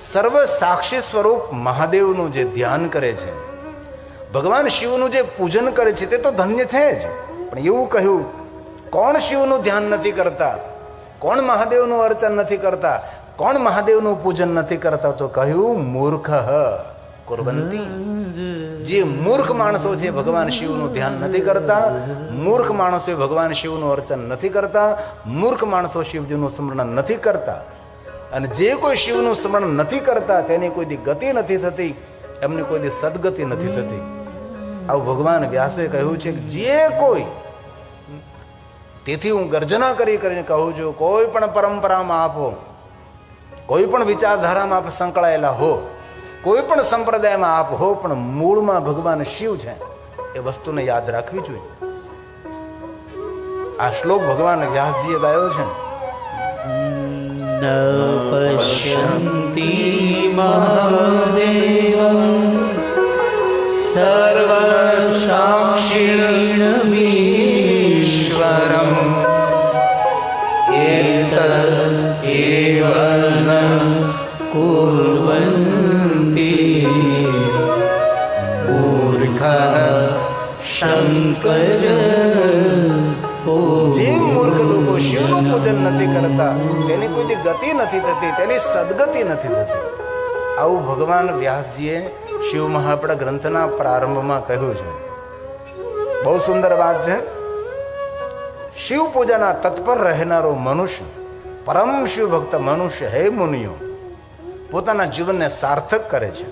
સર્વ સાક્ષી સ્વરૂપ મહાદેવનું જે ધ્યાન કરે છે, ભગવાન શિવનું જે પૂજન કરે છે તે તો ધન્ય છે જ. પણ એવું કહ્યું, કોણ શિવનું ધ્યાન નથી કરતા, કોણ મહાદેવનું અર્ચન નથી કરતા, કોણ મહાદેવનું પૂજન નથી કરતા? તો કહ્યું મૂર્ખ કુર્વંતી. જે મૂર્ખ માણસો છે ભગવાન શિવનું ધ્યાન નથી કરતા, મૂર્ખ માણસો ભગવાન શિવનું અર્ચન નથી કરતા, મૂર્ખ માણસો શિવજીનું સ્મરણ નથી કરતા. અને જે કોઈ શિવનું સ્મરણ નથી કરતા તેની કોઈ દી ગતિ નથી થતી, એમની કોઈ દી સદગતિ નથી થતી. આવું ભગવાન વ્યાસે કહ્યું છે કે જે કોઈ, તેથી હું ગર્જના કરીને કહું છું, કોઈ પણ પરંપરામાં આપો, કોઈ પણ વિચારધારામાં આપ સંકળાયેલા હો, કોઈ પણ સંપ્રદાયમાં આપ હો, પણ મૂળમાં ભગવાન શિવ છે એ વસ્તુને યાદ રાખવી જોઈએ. આ શ્લોક ભગવાન વ્યાસજીએ ગાયો છે. ન પશ્યન્તિ મહાદેવં સર્વ સાક્ષિણમીશ્વરમ એતદ એવ ન કુર્વન્તિ મૂર્ખ શંકર. જે મૂર્ખ લોકો શિવનું પૂજન નથી કરતા તેની કોઈ ગતિ નથી થતી, તેની સદગતિ નથી થતી. આવું ભગવાન વ્યાસજીએ શિવ મહાપડા ગ્રંથના પ્રારંભમાં કહ્યું છે. બહુ સુંદર વાત છે. શિવ પૂજાના તત્પર રહેનારો મનુષ્ય, પરમ શિવ ભક્ત મનુષ્ય, હે મુનિઓ, પોતાના જીવનને સાર્થક કરે છે.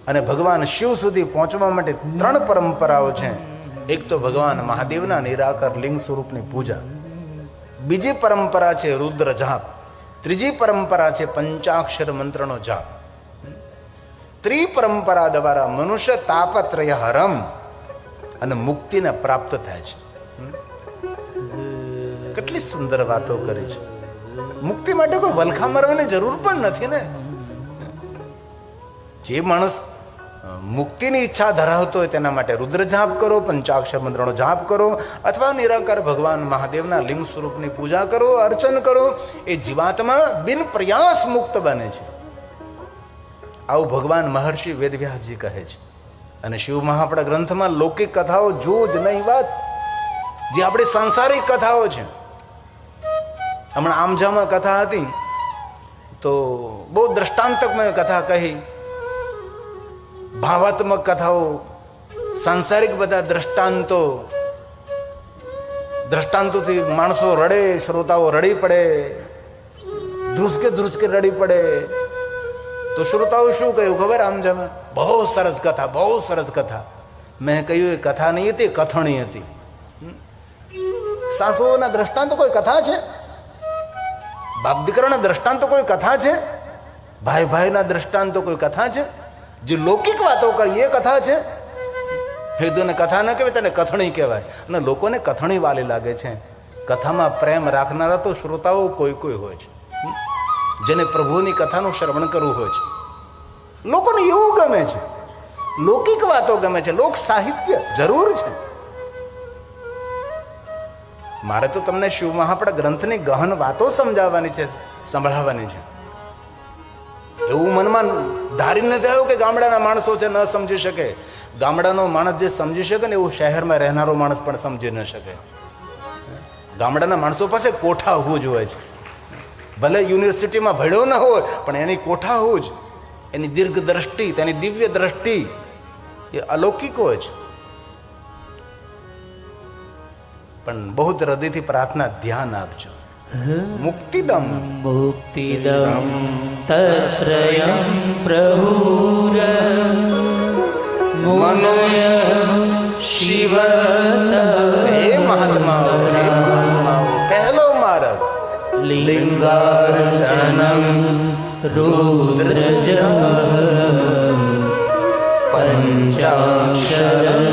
અને ભગવાન શિવ સુધી પહોંચવા માટે 3 પરંપરાઓ છે. એક તો ભગવાન મહાદેવના નિરાકાર લિંગ સ્વરૂપની પૂજા, બીજી પરંપરા છે રુદ્ર જાપ, ત્રીજી પરંપરા છે પંચાક્ષર મંત્રનો જાપ. ત્રિપરંપરા દ્વારા મનુષ્ય તાપત્રય હરમ અને મુક્તિને પ્રાપ્ત થાય છે. કેટલી સુંદર વાતો કરી છે. મુક્તિ માટે કોઈ વલખા મારવાની જરૂર પણ નથી ને. જે માણસ મુક્તિની ઈચ્છા ધરાવતો હોય તેના માટે રુદ્ર જાપ કરો, પંચાક્ષર મંત્રનો જાપ કરો, અથવા નિરાકાર ભગવાન મહાદેવના લિંગ સ્વરૂપની પૂજા કરો, અર્ચન કરો. એ જીવાત્મા બિન પ્રયાસ મુક્ત બને છે. આવું ભગવાન મહર્ષિ વેદવ્યાસજી કહે છે. અને શિવ મહાપડા ગ્રંથમાં લૌકિક કથાઓ જો જ નહીં વાત, જે આપણી સાંસારિક કથાઓ છે. હમણાં આમજામાં કથા હતી તો બહુ દ્રષ્ટાંતકમય કથા કહી, ભાવાત્મક કથાઓ, સાંસારિક બધા દ્રષ્ટાંતોથી માણસો રડે, શ્રોતાઓ રડી પડે, ધ્રુસકે રડી પડે. તો શ્રોતાઓ શું કહ્યું ખબર? આમજામાં બહુ સરસ કથા, બહુ સરસ કથા. મેં કહ્યું એ કથા નહીં હતી, કથણી હતી. સાસુઓના દ્રષ્ટાંતો કોઈ કથા છે? બાપ દીકરાના દ્રષ્ટાંતો કોઈ કથા છે? ભાઈ ભાઈના દ્રષ્ટાંતો કોઈ કથા છે? જે લૌકિક વાતો કરી એ કથા છે? હેદુને કથા ન કહેવાય, તેને કથણી કહેવાય. અને લોકોને કથણી વાલી લાગે છે. કથામાં પ્રેમ રાખનારા તો શ્રોતાઓ કોઈ હોય છે, જેને પ્રભુની કથાનું શ્રવણ કરવું હોય છે. લોકોને એવું ગમે છે, લૌકિક વાતો ગમે છે, લોક સાહિત્ય જરૂર છે. મારે તો તમને શિવ મહાપડા ગ્રંથની ગહન વાતો સમજાવવાની છે, સંભળાવવાની છે. એવું મનમાં ધારી નથી આવ્યું કે ગામડાના માણસો છે ન સમજી શકે. ગામડાનો માણસ જે સમજી શકે ને એવું શહેરમાં રહેનારો માણસ પણ સમજી ન શકે. ગામડાના માણસો પાસે કોઠા હોવું જોઈએ છે. ભલે યુનિવર્સિટીમાં ભણ્યો ન હોય, પણ એની કોઠા હોવું જ, એની દીર્ઘ દ્રષ્ટિ, તેની દિવ્ય દ્રષ્ટિ એ અલૌકિક હોય છે. પણ બહુ હૃદયથી પ્રાર્થના, ધ્યાન આપજો. મુક્તિદમ તત્રયં પ્રભુર મુનય શિવ. હે મહાત્માઓ, પહેલો માર્ગ લિંગાર્ચનમ રુદ્રજમ પંચાક્ષરં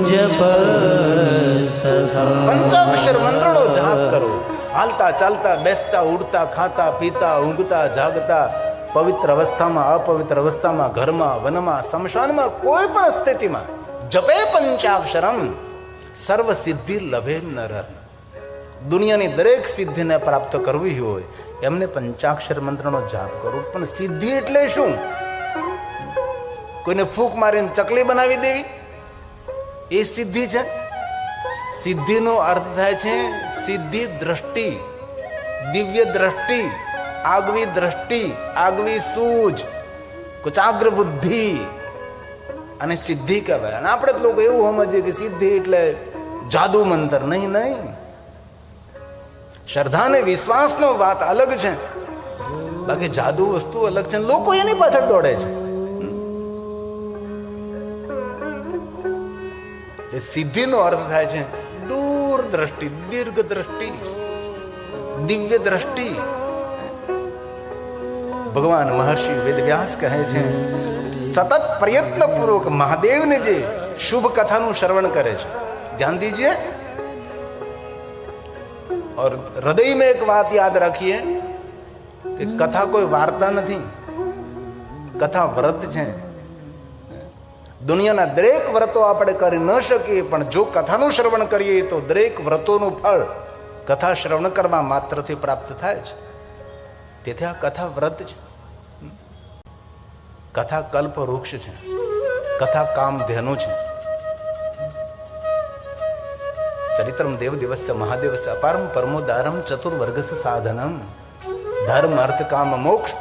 જપસ્તથા. પંચાક્ષર મંત્રનો જાપ કરો. હાલતા ચાલતા, બેસતા, ઉડતા, ખાતા, પીતા, ઊંઘતા, જાગતા, પવિત્ર અવસ્થામાં, અપવિત્ર અવસ્થામાં, ઘરમાં, વનમાં, સ્મશાનમાં, કોઈ પણ સ્થિતિમાં જપે પંચાક્ષરમ સર્વ સિદ્ધિ લભે નર. દુનિયાની દરેક સિદ્ધિને પ્રાપ્ત કરવી હોય એમને પંચાક્ષર મંત્રનો જાપ કરવો. પણ સિદ્ધિ એટલે શું? કોઈને ફૂંક મારીને ચકલી બનાવી દેવી એ સિદ્ધિ છે? સિદ્ધિનો અર્થ થાય છે સિદ્ધિ દ્રષ્ટિ, દિવ્ય દ્રષ્ટિ, આગવી દ્રષ્ટિ, આગવી સૂઝ, કુચાગ્ર બુદ્ધિ, અને સિદ્ધિ કહેવાય. અને આપણે જ લોકો એવું સમજીએ કે સિદ્ધિ એટલે જાદુ મંત્ર. નહીં, નહીં. શ્રદ્ધા અને વિશ્વાસનો વાત અલગ છે, બાકી જાદુ વસ્તુ અલગ છે. લોકો એની પાછળ દોડે છે. એ સિદ્ધિનો અર્થ થાય છે દૂર દ્રષ્ટિ, દીર્ઘ દ્રષ્ટિ, દિવ્ય દ્રષ્ટિ. ભગવાન મહર્ષિ વેદવ્યાસ કહે છે સતત પ્રયત્ન પૂર્વક મહાદેવને જે શુભ કથાનું શ્રવણ કરે છે, ધ્યાન દીजिए और हृदय में एक बात याद रखिए कि कथा कोई वार्ता नहीं, कथा व्रत છે. દુનિયાના દરેક વ્રતો આપણે કરી ન શકીએ, પણ જો કથાનું શ્રવણ કરીએ તો દરેક વ્રતોનું ફળ કથા શ્રવણ કરવા માત્રથી પ્રાપ્ત થાય છે. તેથી આ કથા વ્રત છે. કથા કલ્પ વૃક્ષ છે, કથા કામધેનુ છે. ચરિત્રમ દેવ દિવસ્ય મહાદેવસ્ય અપારમ પરમોદારમ ચતુર્વર્ગસ્ય સાધનમ. ધર્મ અર્થ કામ મોક્ષ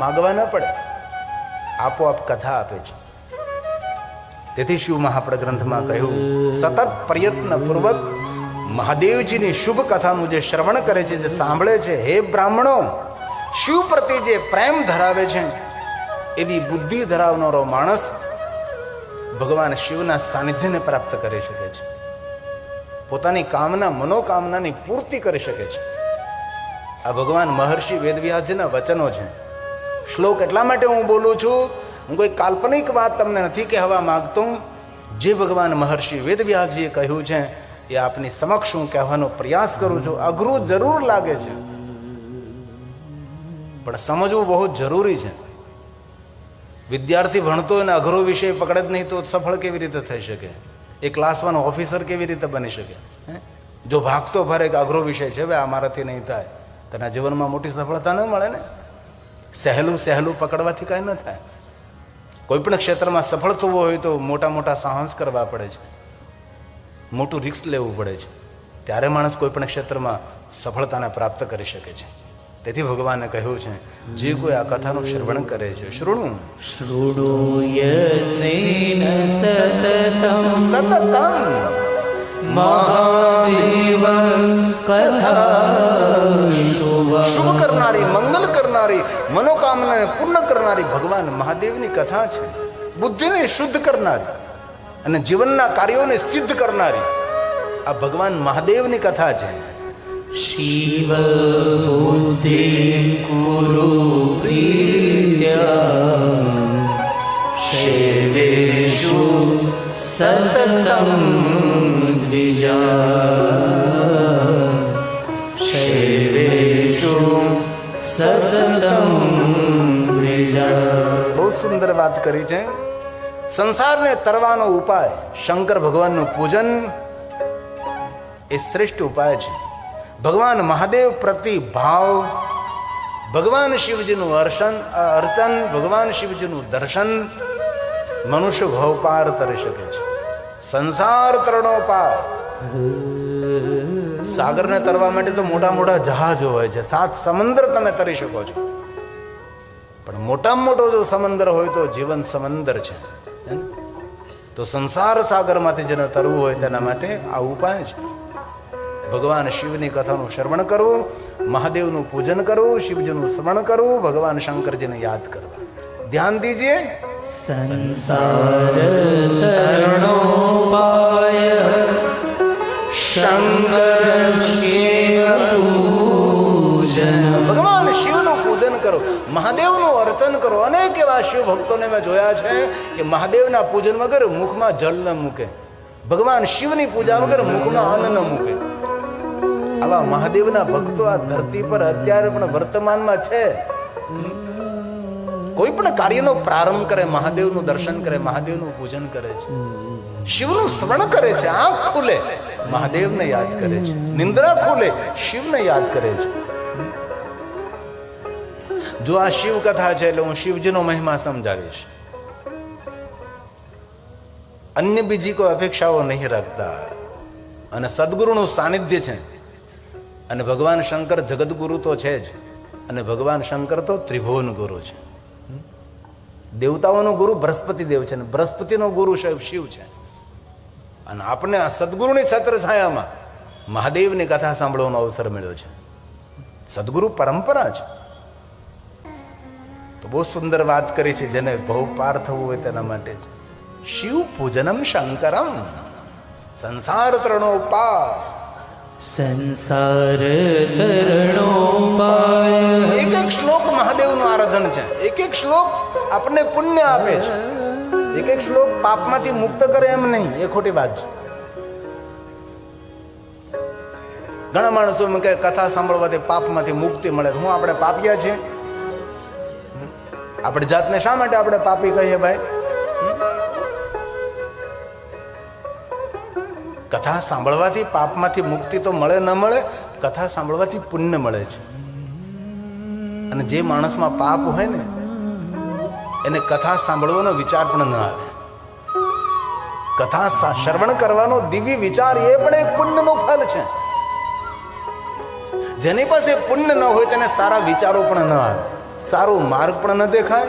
માગવા ન પડે, આપોઆપ કથા આપે છે. તેથી શિવ મહાપ્રદ ગ્રંથમાં કહ્યું સતત પ્રયત્ન પૂર્વક મહાદેવજીની શુભ કથાનું જે શ્રવણ કરે છે, જે સાંભળે છે, હે બ્રાહ્મણો, શિવ પ્રત્યે જે પ્રેમ ધરાવે છે એવી બુદ્ધિ ધરાવનારો માણસ ભગવાન શિવના સાનિધ્યને પ્રાપ્ત કરી શકે છે, પોતાની કામના મનોકામનાની પૂર્તિ કરી શકે છે. આ ભગવાન મહર્ષિ વેદવ્યાસજીના વચનો છે. શ્લોક એટલા માટે હું બોલું છું, હું કોઈ કાલ્પનિક વાત તમને નથી કહેવા માંગતો. જે ભગવાન મહર્ષિ વેદવ્યાસજીએ કહ્યું છે એ આપની સમક્ષ હું કહેવાનો પ્રયાસ કરું છું. અઘરું જરૂર લાગે છે, પણ સમજવું બહુ જરૂરી છે. વિદ્યાર્થી ભણતો એને અઘરો વિષય પકડે જ નહીં તો સફળ કેવી રીતે થઈ શકે? એ ક્લાસ 1 ઓફિસર કેવી રીતે બની શકે? જો ભાગતો ફરે કે અઘરો વિષય છે, ભાઈ અમારાથી નહીં થાય, તેના જીવનમાં મોટી સફળતા ન મળે ને. સહેલું સહેલું પકડવાથી કાંઈ ન થાય. કોઈ પણ ક્ષેત્રમાં સફળ થવું હોય તો મોટા મોટા સાહસ કરવા પડે છે, મોટું રિસ્ક લેવું પડે છે, ત્યારે માણસ કોઈ પણ ક્ષેત્રમાં સફળતાને પ્રાપ્ત કરી શકે છે. તેથી ભગવાને કહ્યું છે જે કોઈ આ કથાનું શ્રવણ કરે છે, શૃણુ શૃણુયન્નેન સતતમ સતતમ મહાદેવ કથા શુભ કરનારી, મંગલ કરનારી, મનોકામનાને પૂર્ણ કરનારી ભગવાન મહાદેવની કથા છે. બુદ્ધિને શુદ્ધ કરનારી અને જીવનના કાર્યોને સિદ્ધ કરનારી આ ભગવાન મહાદેવની કથા છે. શિવ બુદ્ધિ કુરુ પ્રિયા શૈવેષુ સતતમ દ્વિજા શૈવેષુ સતતમ દ્વિજા. બહુ સુંદર વાત કરી છે. સંસારને તરવાનો ઉપાય શંકર ભગવાનનું પૂજન એ શ્રેષ્ઠ ઉપાય છે. ભગવાન મહાદેવ પ્રતિ ભાવ, ભગવાન શિવજીનું અર્ચન, ભગવાન શિવજીનું દર્શન મનુષ્ય ભવ પાર તરી શકે છે. સંસાર તરણો પાર. સાગરને તરવા માટે તો મોટા મોટા જહાજો હોય છે, 7 સમંદર તમે તરી શકો છો, પણ મોટામાં મોટો જો સમંદર હોય તો જીવન સમંદર છે. તો સંસાર સાગરમાંથી જેને તરવું હોય તેના માટે આ ઉપાય છે. ભગવાન શિવની કથાનું શ્રવણ કરવું, મહાદેવનું પૂજન કરવું, શિવજીનું સ્મરણ કરવું, ભગવાન શંકરજીને યાદ કરવા. ધ્યાન દીजिए. સંસાર તરણોપાય શંકર પૂજન. ભગવાન શિવનું પૂજન કરો, મહાદેવનું અર્ચન કરો. અનેક એવા શિવ ભક્તોને મેં જોયા છે કે મહાદેવના પૂજન વગર મુખમાં જલ ન મૂકે, ભગવાન શિવની પૂજા વગર મુખમાં અન્ન ન મૂકે. આવા મહાદેવના ભક્તો આ ધરતી પર અત્યારે પણ વર્તમાનમાં છે. કોઈ પણ કાર્યનો પ્રારંભ કરે, મહાદેવનું દર્શન કરે, મહાદેવનું પૂજન કરે છે. શિવનું સ્મરણ કરે છે, આંખ ખુલે મહાદેવને યાદ કરે છે, નિંદ્રા ખુલે શિવને યાદ કરે છે. જો આ શિવ કથા છે એટલે હું શિવજીનો મહિમા સમજાવીશ. અન્ય બીજી કોઈ અપેક્ષાઓ નહીં રાખતા. અને સદગુરુનું સાનિધ્ય છે. અને ભગવાન શંકર જગદગુરુ તો છે જ, અને ભગવાન શંકર તો ત્રિભુવન ગુરુ છે. દેવતાઓનો ગુરુ બૃહસ્પતિ દેવ છે, અને બૃહસ્પતિનો ગુરુ શિવ છે. અને આપણે આ સદગુરુની છત્ર છાયામાં મહાદેવની કથા સાંભળવાનો અવસર મળ્યો છે. સદગુરુ પરંપરા છે. તો બહુ સુંદર વાત કરી છે, જેને ભવ પાર થવું હોય તેના માટે જ. શિવ પૂજનમ શંકરમ સંસાર તરણો પાર. સંસાર તરણો પાર. એક એક શ્લોક મહાદેવનું આરાધન છે. એક એક શ્લોક આપણને પુણ્ય આપે છે. એક એક શ્લોક પાપમાંથી મુક્ત કરે એમ નહીં, એ ખોટી વાત છે. ઘણા માણસો એમ કે કથા સાંભળવાથી પાપમાંથી મુક્તિ મળે. હું આપણે પાપિયા છીએ? આપણે જાતને શા માટે આપણે પાપી કહીએ ભાઈ? કથા સાંભળવાથી પાપમાંથી મુક્તિ તો મળે ન મળે, કથા સાંભળવાથી પુણ્ય મળે છે. અને જે માણસમાં પાપ હોય ને એને કથા સાંભળવાનો વિચાર પણ ન આવે. કથા શ્રવણ કરવાનો દિવ્ય વિચાર એ પણ એક પુણ્યનું ફળ છે. જેની પાસે પુણ્ય ન હોય તેને સારા વિચારો પણ ન આવે, સારો માર્ગ પણ ન દેખાય,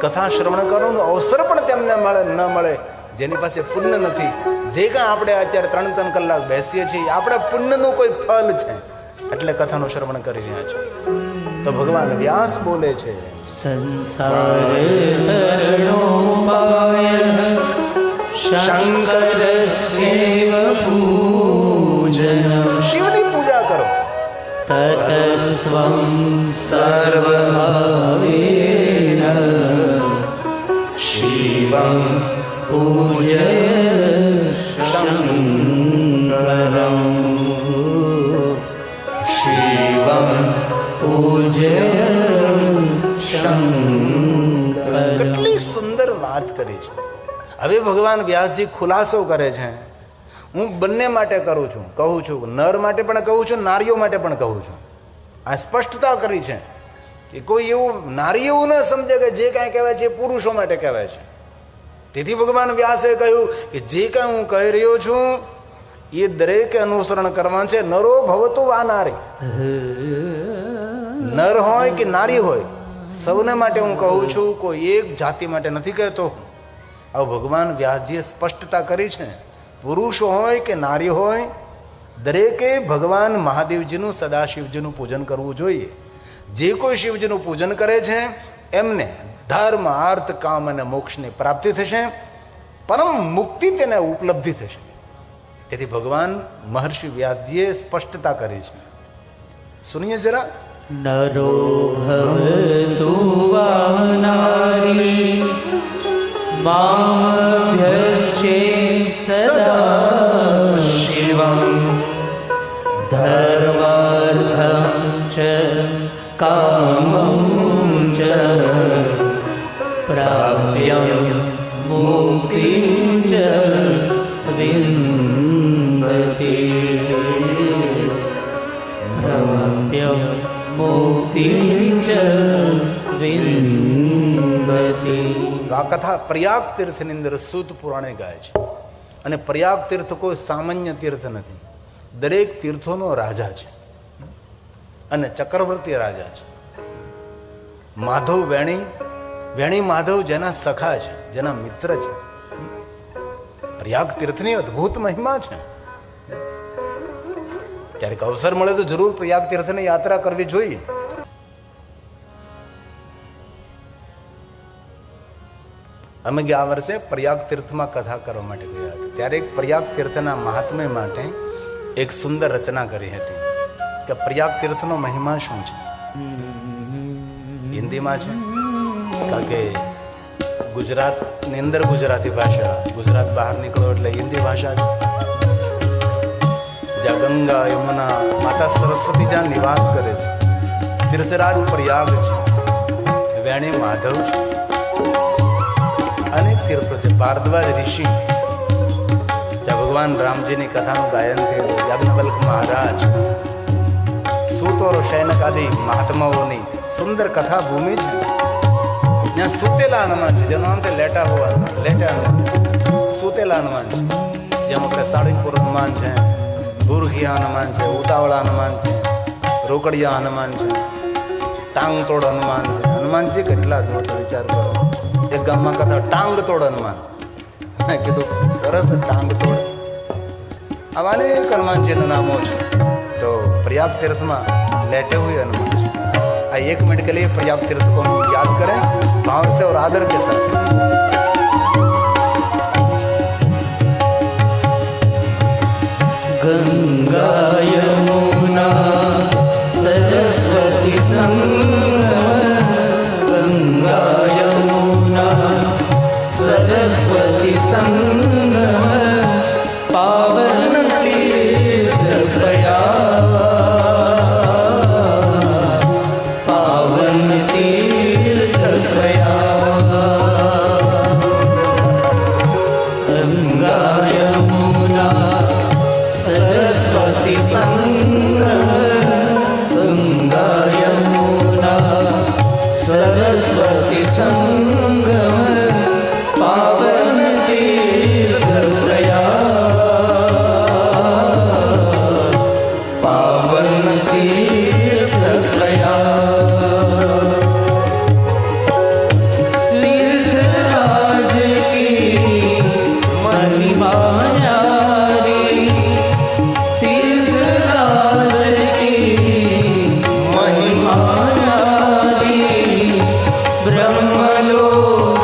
કથા શ્રવણ કરવાનો અવસર પણ તેમને મળે ન મળે. જેની પાસે પુણ્ય નથી, જે કાંઈ આપણે અત્યારે 3-3 કલાક બેસીએ છીએ, આપણે પુણ્યનું કોઈ ફળ છે એટલે કથાનું શ્રવણ કરી રહ્યા છે. તો ભગવાન વ્યાસ બોલે છે, સંસાર તરણો પાર શંકર સેવ પૂજન. શિવની પૂજા કરો. તતસ્ત્વં સર્વભાવેન શિવં પૂજય શંકરં. શિવં પૂજય શંકરં. કેટલી સુંદર વાત કરી છે. હવે ભગવાન વ્યાસજી ખુલાસો કરે છે. હું બંને માટે કરું છું, કહું છું, નર માટે પણ કહું છું, નારીઓ માટે પણ કહું છું. આ સ્પષ્ટતા કરી છે કે કોઈ એવું નારી એવું ન સમજે કે જે કાંઈ કહેવાય છે એ પુરુષો માટે કહેવાય છે. તેથી ભગવાન વ્યાસે કહ્યું કે જે કાંઈ હું કહી રહ્યો છું એ દરેકે અનુસરણ કરવાનું છે. નરો ભવતું વા નારી. નર હોય કે નારી હોય, સૌને માટે હું કહું છું, કોઈ એક જાતિ માટે નથી કહેતો. આ ભગવાન વ્યાસજીએ સ્પષ્ટતા કરી છે. પુરુષ હોય કે નારી હોય, દરેકે ભગવાન મહાદેવજીનું, સદાશિવજીનું પૂજન કરવું જોઈએ. જે કોઈ શિવજીનું પૂજન કરે છે એમને ધર્મ, અર્થ, કામ અને મોક્ષની પ્રાપ્તિ થશે, પરમ મુક્તિ તેને ઉપલબ્ધિ થશે. તેથી ભગવાન મહર્ષિ વ્યાસજીએ સ્પષ્ટતા કરી છે. સુનિએ જરા. નરો ભવતુ વા નારી મામભ્યર્ચે સદા શિવં ધર્માર્થં ચ કામં ચ પ્રાપ્યં મુક્તિં ચ વિંદતિ. પ્રાપ્યં મુક્તિં ચ વિંદતિ. તો આ કથા પ્રયાગ તીર્થની અંદર સૂત પુરાણે ગાય છે. અને પ્રયાગ તીર્થ કોઈ સામાન્ય તીર્થ નથી, દરેક તીર્થોનો રાજા છે અને ચક્રવર્તી રાજા છે. માધવ વેણી, વેણી માધવ જેના સખા છે, જેના મિત્ર છે. પ્રયાગ તીર્થની અદ્ભુત મહિમા છે. ક્યારેક અવસર મળે તો જરૂર પ્રયાગ તીર્થની યાત્રા કરવી જોઈએ. અમે ગયા વર્ષે પ્રયાગ તીર્થમાં કથા કરવા માટે ગયા હતા. ત્યારે એક પ્રયાગ તીર્થના મહાત્મ્ય માટે એક સુંદર રચના કરી હતી કે પ્રયાગ તીર્થનો મહિમા શું છે. હિન્દીમાં છે, કારણ કે ગુજરાતની અંદર ગુજરાતી ભાષા, ગુજરાત બહાર નીકળો એટલે હિન્દી ભાષા છે. જ્યાં ગંગા, યમુના, માતા સરસ્વતી જ્યાં નિવાસ કરે છે, તીર્થરાજ પ્રયાગ છે, વેણી માધવ છે, અનેક તીર્થો છે. ભારદ્વાજ ઋષિ ભગવાન રામજીની કથાનું ગાયન થયું. યાજ્ઞવલ્ક મહારાજ સૂતો શયનક આદિ મહાત્માઓની સુંદર કથા ભૂમિ છે. ત્યાં સુતેલા હનુમાન છે, જેનો અંતે લેટા હનુમાન, સુતેલા હનુમાન છે. જેમ આપણે સાળીપુર હનુમાન છે, બુરખિયા હનુમાન છે, ઉતાવળા હનુમાન છે, રોકડિયા હનુમાન છે, ટાંગ તોડ હનુમાન છે. હનુમાનજી કેટલા જો તો વિચાર કરો. એક ગામમાં કથા ટાંગ તોડ હનુમાન, કીધું સરસ ટાંગ તોડ. આવા અનેક હનુમાનજીના નામો છે. तो प्रयाग तीर्थ में लेटे हुए हनुमान जी, 1 मिनट के लिए प्रयाग तीर्थ को याद करें भाव से और आदर के साथ. गंगा यमुना सरस्वती संगम, गंगा यमुना सरस्वती संगम, पावन तीर्थ प्रयाग, पावन तीर्थ प्रयाग. गंगा यमुना सरस्वती संगम, गंगा यमुना सरस्वती संगम, पावन तीर्थ प्रयाग, पावन तीर्थ प्रयाग. तीर्थराज की महिमा न्यारी, तीर्थराज की महिमा न्यारी, ब्रह्मलोक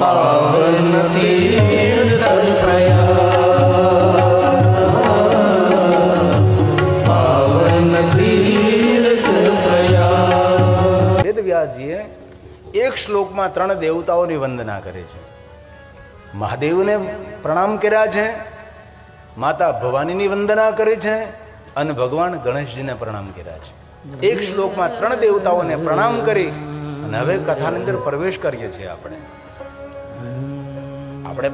पावन तीर्थ प्रयाग, पावन तीर्थ प्रयाग. વેદવ્યાસજીએ એક શ્લોકમાં 3 દેવતાઓની વંદના કરી છે. મહાદેવને પ્રણામ કર્યા છે, માતા ભવાનીની વંદના કરી છે અને ભગવાન ગણેશજીને પ્રણામ કર્યા છે. એક શ્લોકમાં 3 દેવતાઓને પ્રણામ કરી અને હવે કથાની અંદર પ્રવેશ કરીએ છીએ. આપણે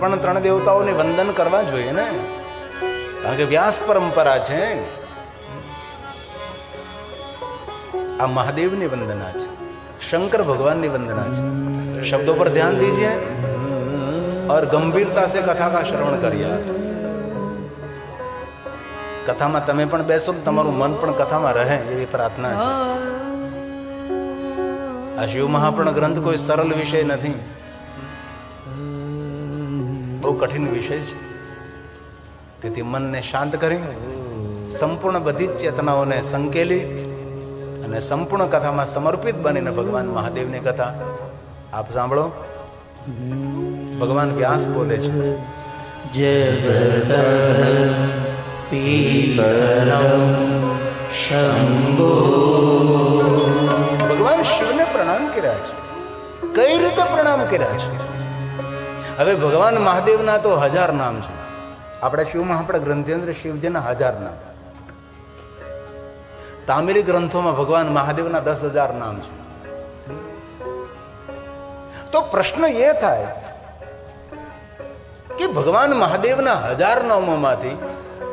પણ 3 દેવતાઓને વંદન કરવા જોઈએ ને, કારણ કે વ્યાસ પરંપરા છે. આ મહાદેવની વંદના છે, शंकर भगवान की वंदना है. शब्दों पर ध्यान दीजिए और गंभीरता से कथा का श्रवण करिए. कथा में तमे पण बेसो, तमाરું मन पण कथाમાં રહે એવી પ્રાર્થના છે. આ શિવ મહાપુરાણ ગ્રંથ કોઈ સરળ વિષય નથી, બહુ કઠિન વિષય છે. તેથી મનને શાંત કરી સંપૂર્ણ બધી જ ચેતનાઓને સંકેલી અને સંપૂર્ણ કથામાં સમર્પિત બનીને ભગવાન મહાદેવની કથા આપ સાંભળો. ભગવાન વ્યાસ બોલે છે, जगतः पीतरं शंभो. ભગવાન શિવને પ્રણામ કર્યા છે. કઈ રીતે પ્રણામ કર્યા છે? હવે ભગવાન મહાદેવના તો 1000 નામ છે. આપણા શિવમાં આપણા ગ્રંથની અંદર શિવજીના 1000 નામ. તામિલી ગ્રંથોમાં ભગવાન મહાદેવના 10,000 નામ છે. તો પ્રશ્ન એ થાય કે ભગવાન મહાદેવના 1000 નામોમાંથી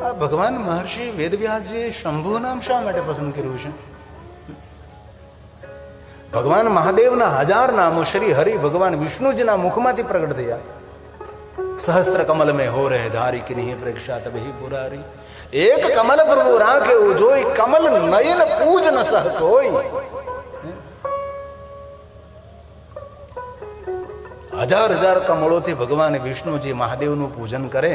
આ ભગવાન મહર્ષિ વેદવ્યાસજીએ શંભુ નામ શા માટે પસંદ કર્યું છે? ભગવાન મહાદેવના 1000 નામો શ્રી હરિ ભગવાન વિષ્ણુજીના મુખમાંથી પ્રગટ થયા. સહસ્ત્ર કમલ में हो रहे धारी की नहीं प्रेक्षा तभी पुरारी. एक कमल प्रभु राखे जोई कमल नयन पूज न सहस होई. 1000 કમળોથી ભગવાન વિષ્ણુજી મહાદેવનું પૂજન કરે.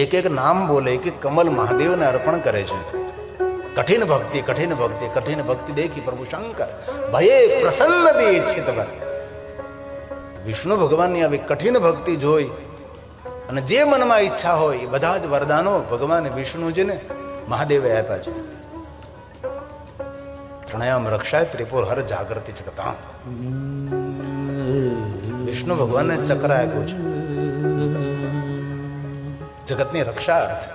એક એક નામ બોલે કે કમલ મહાદેવને અર્પણ કરે છે. कठिन भक्ति कठिन भक्ति कठिन भक्ति देखी प्रभु शंकर भये प्रसन्न भी इच्छित भर. વિષ્ણુ ભગવાનની આવી કઠિન ભક્તિ જોઈ અને જે મનમાં ઈચ્છા હોય એ બધા જ વરદાનો ભગવાન વિષ્ણુજીને મહાદેવે આપ્યા છે. ત્રણયામ રક્ષાય ત્રિપુર હર જાગૃતિ ચકતા. વિષ્ણુ ભગવાનને ચક્ર આપ્યું છે જગતની રક્ષા અર્થ.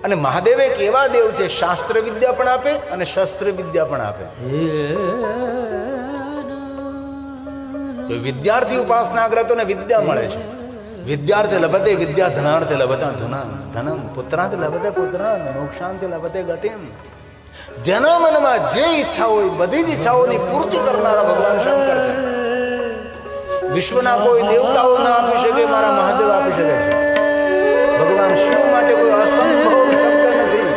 અને મહાદેવ એક એવા દેવ છે, શાસ્ત્ર વિદ્યા પણ આપે અને શસ્ત્ર વિદ્યા પણ આપે. તો વિદ્યાર્થી ઉપાસના કરે તો ને વિદ્યા મળે છે. વિદ્યાર્થી લભતે વિદ્યા, ધનાર્થે લભતા ધનમ, પુત્રાંત લભતે પુત્રાન, મોક્ષાંત લભતે ગતિમ. જેના મનમાં જે ઈચ્છા હોય બધી જ ઈચ્છાઓની પૂર્તિ કરનારા ભગવાન શંકર છે. વિશ્વના કોઈ દેવતાઓ ના આપી શકે, મારા મહાદેવ આપી શકે છે. ભગવાન શિવ માટે કોઈ અસંભવ શબ્દ નથી.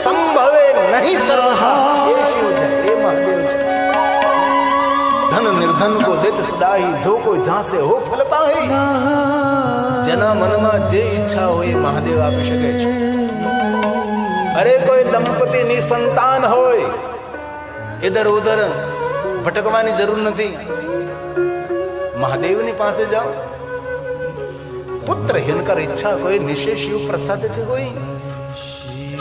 સંભવે નહીં સર્વથા, એ શિવ છે, એ મહાદેવ છે. ધન નિર્ધન કો દેત સદાહી, જો કોઈ ઝાંસે હો ફલ પાહી. જેના મનમાં જે ઈચ્છા હોય એ મહાદેવ આપી શકે છે. અરે કોઈ દંપતીની સંતાન હોય, ઇધર ઉધર ભટકવાની જરૂર નથી, મહાદેવની પાસે જાઓ. પુત્ર હિનકર ઈચ્છા કોઈ નિશેષ શિવ પ્રસાદથી હોય.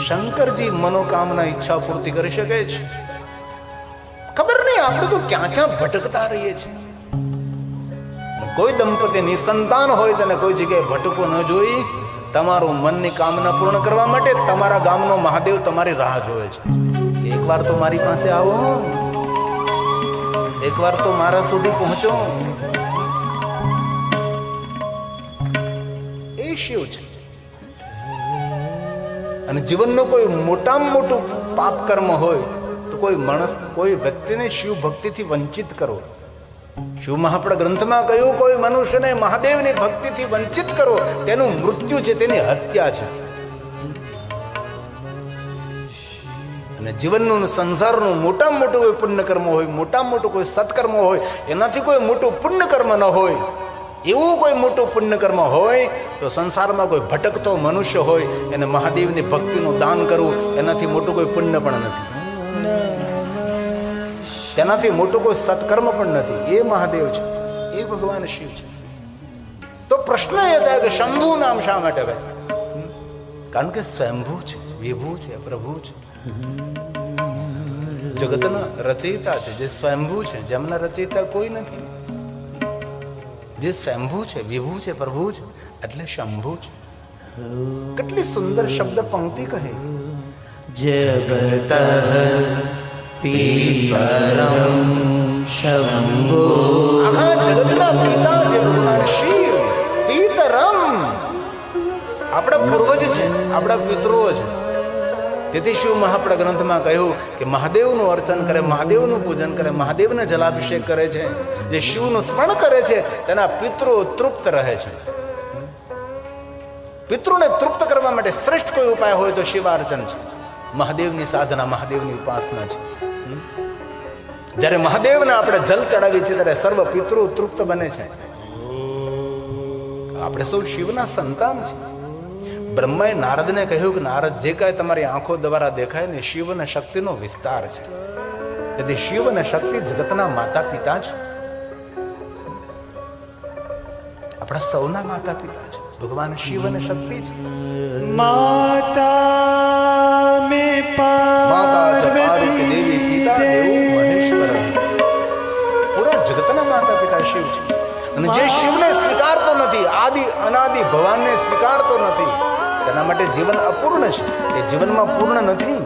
શંકરજી મનોકામના ઈચ્છા પૂર્તિ કરી શકે છે. ખબર નહીં આપણે તો ક્યાં ક્યાં ભટકતા રહીએ છીએ. કોઈ દંપતીની સંતાન હોય તેને કોઈ જગ્યાએ ભટકવું ન જોઈ. તમારું મનની કામના પૂર્ણ કરવા માટે તમારા ગામનો મહાદેવ તમારી રાહ જોવે છે. એકવાર તો મારી પાસે આવો, એકવાર તો મારા સુધી પહોંચો. એ શિવ છે. અને જીવનનું કોઈ મોટામાં મોટું પાપ કર્મ હોય તો કોઈ માણસ, કોઈ વ્યક્તિને શિવ ભક્તિથી વંચિત કરો. શિવ મહાપ્રદ ગ્રંથમાં કહ્યું, કોઈ મનુષ્યને મહાદેવની ભક્તિથી વંચિત કરો તેનું મૃત્યુ છે, તેની હત્યા છે. અને જીવનનું સંસારનું મોટામાં મોટું કોઈ પુણ્ય કર્મ હોય, મોટામાં મોટું કોઈ સત્કર્મ હોય, એનાથી કોઈ મોટું પુણ્ય કર્મ ન હોય. એવું કોઈ મોટું પુણ્ય કર્મ હોય તો સંસારમાં કોઈ ભટકતો મનુષ્ય હોય એને મહાદેવની ભક્તિનું દાન કરવું, એનાથી મોટું કોઈ પુણ્ય પણ નથી, તેનાથી મોટું કોઈ સત્કર્મ પણ નથી. એ મહાદેવ છે, એ ભગવાન શિવ છે. તો પ્રશ્ન એ થાય કે શંભુ નામ શા માટે ભાઈ? કારણ કે સ્વયંભૂ છે, વિભૂ છે, પ્રભુ છે, જગતના રચયિતા છે. જે સ્વયંભૂ છે, જેમના રચયિતા કોઈ નથી, જે સ્વયંભૂ છે, વિભૂ છે, પ્રભુ છે, એટલે શંભુ છે. કેટલી સુંદર શબ્દ પંક્તિ કહે. જગત પિતરમ શંભો, આખા જગતના પિતા છે ભગવાન શિવ. પિતરમ આપણા પૂર્વજ છે, આપણા પિતૃઓ છે. તેથી શિવ મહાપ્રદ ગ્રંથમાં કહ્યું કે મહાદેવનું અર્ચન કરે, મહાદેવનું પૂજન કરે, મહાદેવને જલાભિષેક કરે છે. જે શિવનું સ્મરણ કરે છે તેના પિતૃઓ તૃપ્ત રહે છે. પિતૃને તૃપ્ત કરવા માટે શ્રેષ્ઠ કોઈ ઉપાય હોય તો શિવાર્ચન છે, મહાદેવની સાધના, મહાદેવની ઉપાસના છે. જ્યારે મહાદેવને આપણે જલ ચડાવીએ છીએ ત્યારે સર્વ પિતૃ તૃપ્ત બને છે. આપણે સૌ શિવના સંતાન છે. બ્રહ્માએ નારદને કહ્યું કે નારદ, જે કાંઈ તમારી આંખો દ્વારા દેખાય ને શિવ અને શક્તિનો વિસ્તાર છે. તેથી શિવ અને શક્તિ જગતના માતા પિતા છે, આપણા સૌના માતા પિતા છે. ભગવાન શિવ અને શક્તિ છે. માતા મે માતા ચ પાર્વતી દેવી પિતા દેવ મહેશ્વર. પૂરા જગતના માતા પિતા શિવ છે. અને જે શિવને સ્વીકારતો નથી, આદિ અનાદિ ભગવાનને સ્વીકારતો નથી, તેના માટે જીવન અપૂર્ણ છે, એ જીવનમાં પૂર્ણ નથી.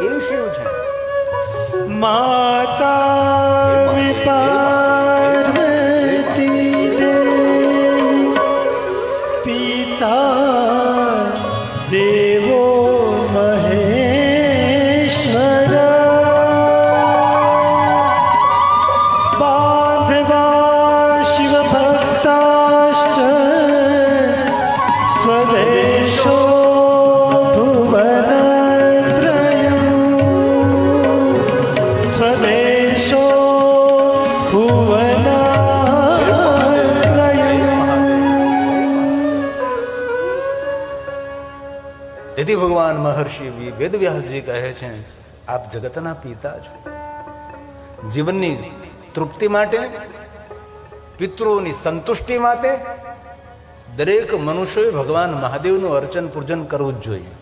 એ શિવ છે. માતા મે પાર્વતી દેવી પિતા દેવો મહેશ્વર. બાંધવા શિવ ભક્તાશ્ચ સ્વદેશો ભુવનત્રયં. સ્વદેશો તેથી ભગવાન મહર્ષિ વેદવ્યાસજી કહે છે, આપ જગતના પિતા છો. જીવનની તૃપ્તિ માટે, પિતૃઓની સંતુષ્ટિ માટે દરેક મનુષ્યોએ ભગવાન મહાદેવનું અર્ચન પૂજન કરવું જ જોઈએ.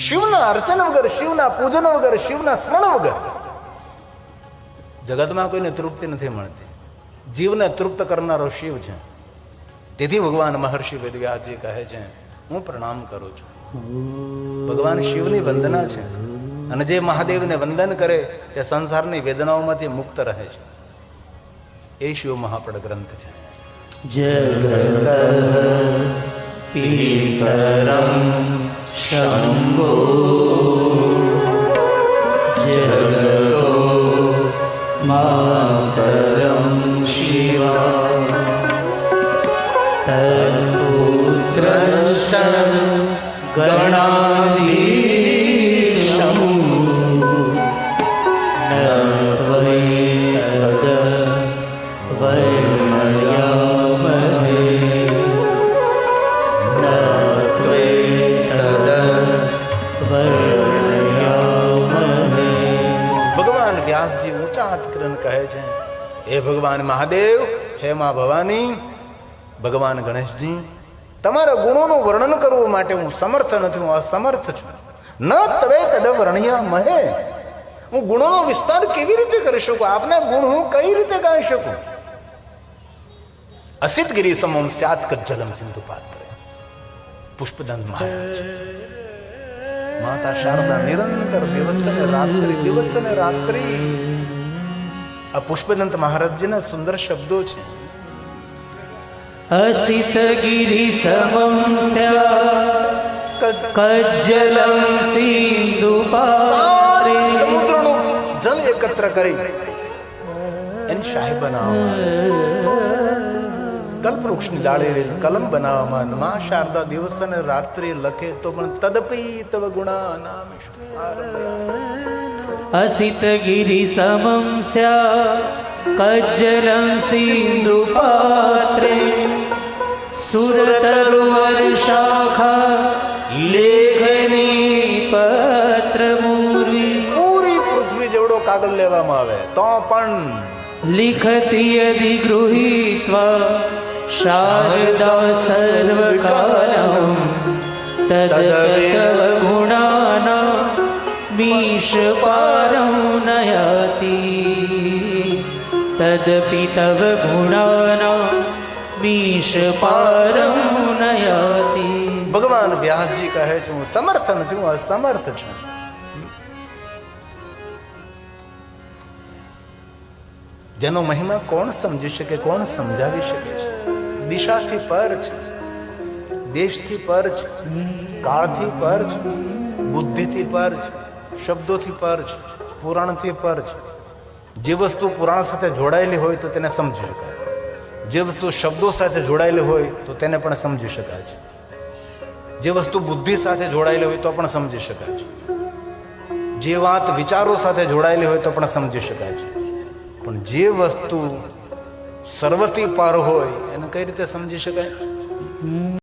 શિવના અર્ચન વગર, શિવના પૂજન વગર, શિવના સ્મરણ વગર જગતમાં કોઈને તૃપ્તિ નથી મળતી. જીવને તૃપ્ત કરનારો શિવ છે. તેથી ભગવાન મહર્ષિ વેદવ્યાસજી કહે છે, હું પ્રણામ કરું છું. ભગવાન શિવની વંદના છે અને જે મહાદેવને વંદન કરે તે સંસારની વેદનાઓમાંથી મુક્ત રહે છે. એ શિવ મહાપડ ગ્રંથ છે. જગત પીતરમ શંભો જગતો માતરમ શિવા તત્પુત્ર ગણાધીશમ ભગવાન વ્યાસજી ઊંચા હાથ કરીને કહે છે, હે ભગવાન મહાદેવ, હે મા ભવાની, ભગવાન ગણેશજી, તમારા ગુણોનું વર્ણન કરવું માટે હું સમર્થ નથી, હું અસમર્થ છું. ન તવે તદ વર્ણ્યા મહે, હું ગુણોનો વિસ્તાર કેવી રીતે કરી શકું? આપના ગુણ હું કઈ રીતે ગાઈ શકું? અસિત ગિરી સમમ સ્યાત કજ્જલમ સિંધુ પાત્રે. પુષ્પદંત મહારાજ, માતા શારદા નિરંતર દિવસ ને રાત્રિ આ પુષ્પદંત મહારાજજીના સુંદર શબ્દો છે. અસિત ગિરિ સમમ કજ્જલમ સિંધુ પાત્રે. સમુદ્રનું જલ એકત્ર કરી એની શાહી બનાવવામાં, કલ્પવૃક્ષની ડાળે કલમ બનાવવામાં મા શારદા દિવસ અને રાત્રિ લખે તો પણ તદપી તવ ગુણા નામ. અસિત ગિરિ સમમ કજ્જલમ સિંધુ પાત્રે સુરતરુવર શાખા લેખની પત્ર મૂર્વી. પૂરી પૃથ્વી જેવડો કાગળ લેવામાં આવે તો પણ લિખતી અધિગૃહીત્વા શારદા સર્વકાલમ તદપિતવ ગુણાના મીશ પારં નયતિ. તદપિતવ ગુણાના મીશ પારં નયતિ. ભગવાન વ્યાસજી કહે છે, હું સમર્થ નથી, હું અસમર્થ છું. જેનો મહિમા કોણ સમજી શકે, કોણ સમજાવી શકે છે? દિશાથી પર છે, દેશથી પર છે, કાળથી પર છે, બુદ્ધિથી પર છે, શબ્દોથી પર છે, પુરાણથી પર છે. જે વસ્તુ પુરાણ સાથે જોડાયેલી હોય તો તેને સમજી શકાય, જે વસ્તુ શબ્દો સાથે જોડાયેલી હોય તો તેને પણ સમજી શકાય છે, જે વસ્તુ બુદ્ધિ સાથે જોડાયેલી હોય તો પણ સમજી શકાય છે, જે વાત વિચારો સાથે જોડાયેલી હોય તો પણ સમજી શકાય છે. પણ જે વસ્તુ સર્વથી પાર હોય એને કઈ રીતે સમજી શકાય?